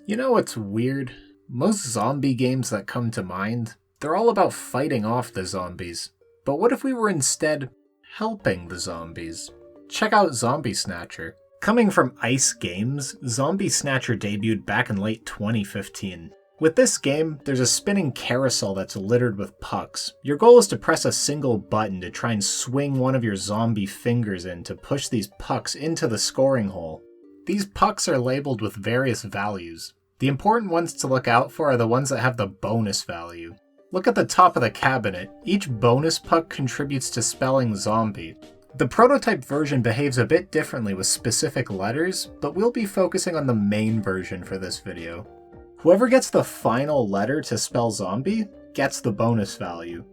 You know what's weird? Most zombie games that come to mind, they're all about fighting off the zombies. But what if we were instead helping the zombies? Check out Zombie Snatcher. Coming from Ice Games, Zombie Snatcher debuted back in late 2015. With this game, there's a spinning carousel that's littered with pucks. Your goal is to press a single button to try and swing one of your zombie fingers in to push these pucks into the scoring hole. These pucks are labeled with various values. The important ones to look out for are the ones that have the bonus value. Look at the top of the cabinet. Each bonus puck contributes to spelling zombie. The prototype version behaves a bit differently with specific letters, but we'll be focusing on the main version for this video. Whoever gets the final letter to spell zombie gets the bonus value.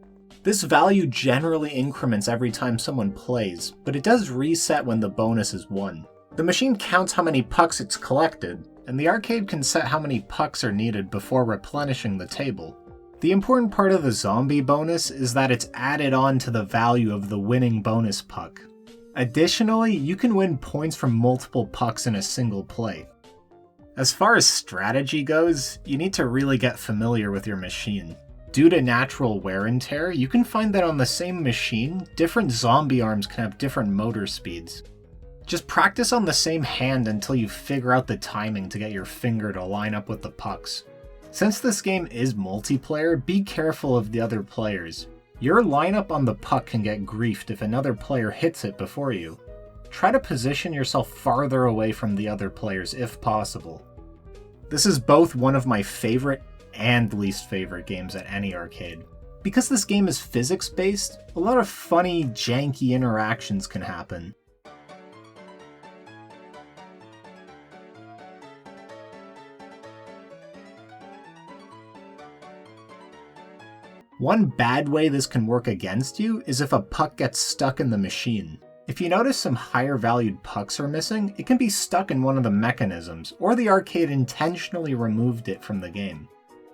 This value generally increments every time someone plays, but it does reset when the bonus is won. The machine counts how many pucks it's collected, and the arcade can set how many pucks are needed before replenishing the table. The important part of the zombie bonus is that it's added on to the value of the winning bonus puck. Additionally, you can win points from multiple pucks in a single play. As far as strategy goes, you need to really get familiar with your machine. Due to natural wear and tear, you can find that on the same machine, different zombie arms can have different motor speeds. Just practice on the same hand until you figure out the timing to get your finger to line up with the pucks. Since this game is multiplayer, be careful of the other players. Your lineup on the puck can get griefed if another player hits it before you. Try to position yourself farther away from the other players if possible. This is both one of my favorite and least favorite games at any arcade. Because this game is physics-based, a lot of funny, janky interactions can happen. One bad way this can work against you is if a puck gets stuck in the machine. If you notice some higher valued pucks are missing, it can be stuck in one of the mechanisms, or the arcade intentionally removed it from the game.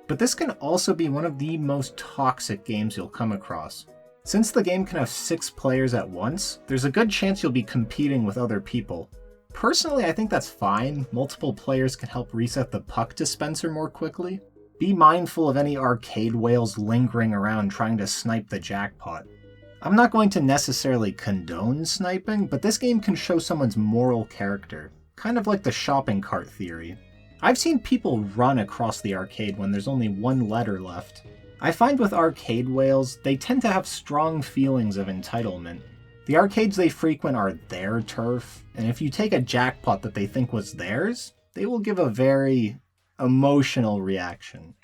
But this can also be one of the most toxic games you'll come across. Since the game can have 6 players at once, there's a good chance you'll be competing with other people. Personally, I think that's fine. Multiple players can help reset the puck dispenser more quickly. Be mindful of any arcade whales lingering around trying to snipe the jackpot. I'm not going to necessarily condone sniping, but this game can show someone's moral character, kind of like the shopping cart theory. I've seen people run across the arcade when there's only one letter left. I find with arcade whales, they tend to have strong feelings of entitlement. The arcades they frequent are their turf, and if you take a jackpot that they think was theirs, they will give a very emotional reaction.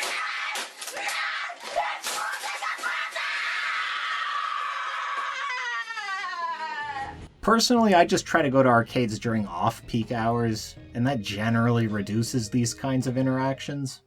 Personally, I just try to go to arcades during off-peak hours, and that generally reduces these kinds of interactions.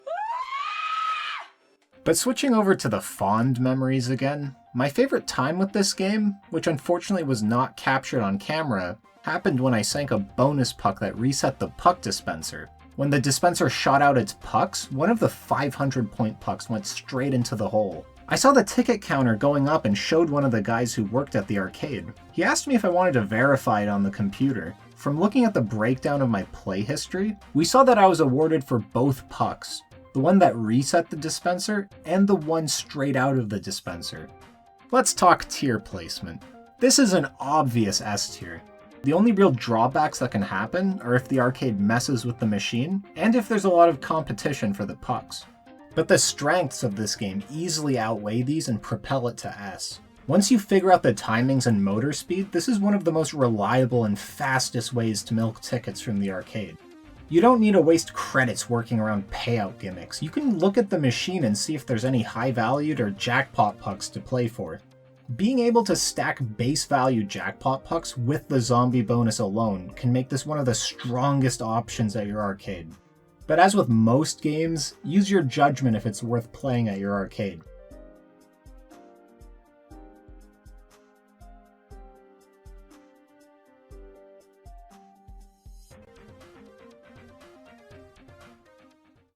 But switching over to the fond memories again, my favorite time with this game, which unfortunately was not captured on camera, happened when I sank a bonus puck that reset the puck dispenser. When the dispenser shot out its pucks, one of the 500-point pucks went straight into the hole. I saw the ticket counter going up and showed one of the guys who worked at the arcade. He asked me if I wanted to verify it on the computer. From looking at the breakdown of my play history, we saw that I was awarded for both pucks. The one that reset the dispenser, and the one straight out of the dispenser. Let's talk tier placement. This is an obvious S tier. The only real drawbacks that can happen are if the arcade messes with the machine, and if there's a lot of competition for the pucks. But the strengths of this game easily outweigh these and propel it to S. Once you figure out the timings and motor speed, this is one of the most reliable and fastest ways to milk tickets from the arcade. You don't need to waste credits working around payout gimmicks. You can look at the machine and see if there's any high-valued or jackpot pucks to play for. Being able to stack base value jackpot pucks with the zombie bonus alone can make this one of the strongest options at your arcade. But as with most games, use your judgment if it's worth playing at your arcade.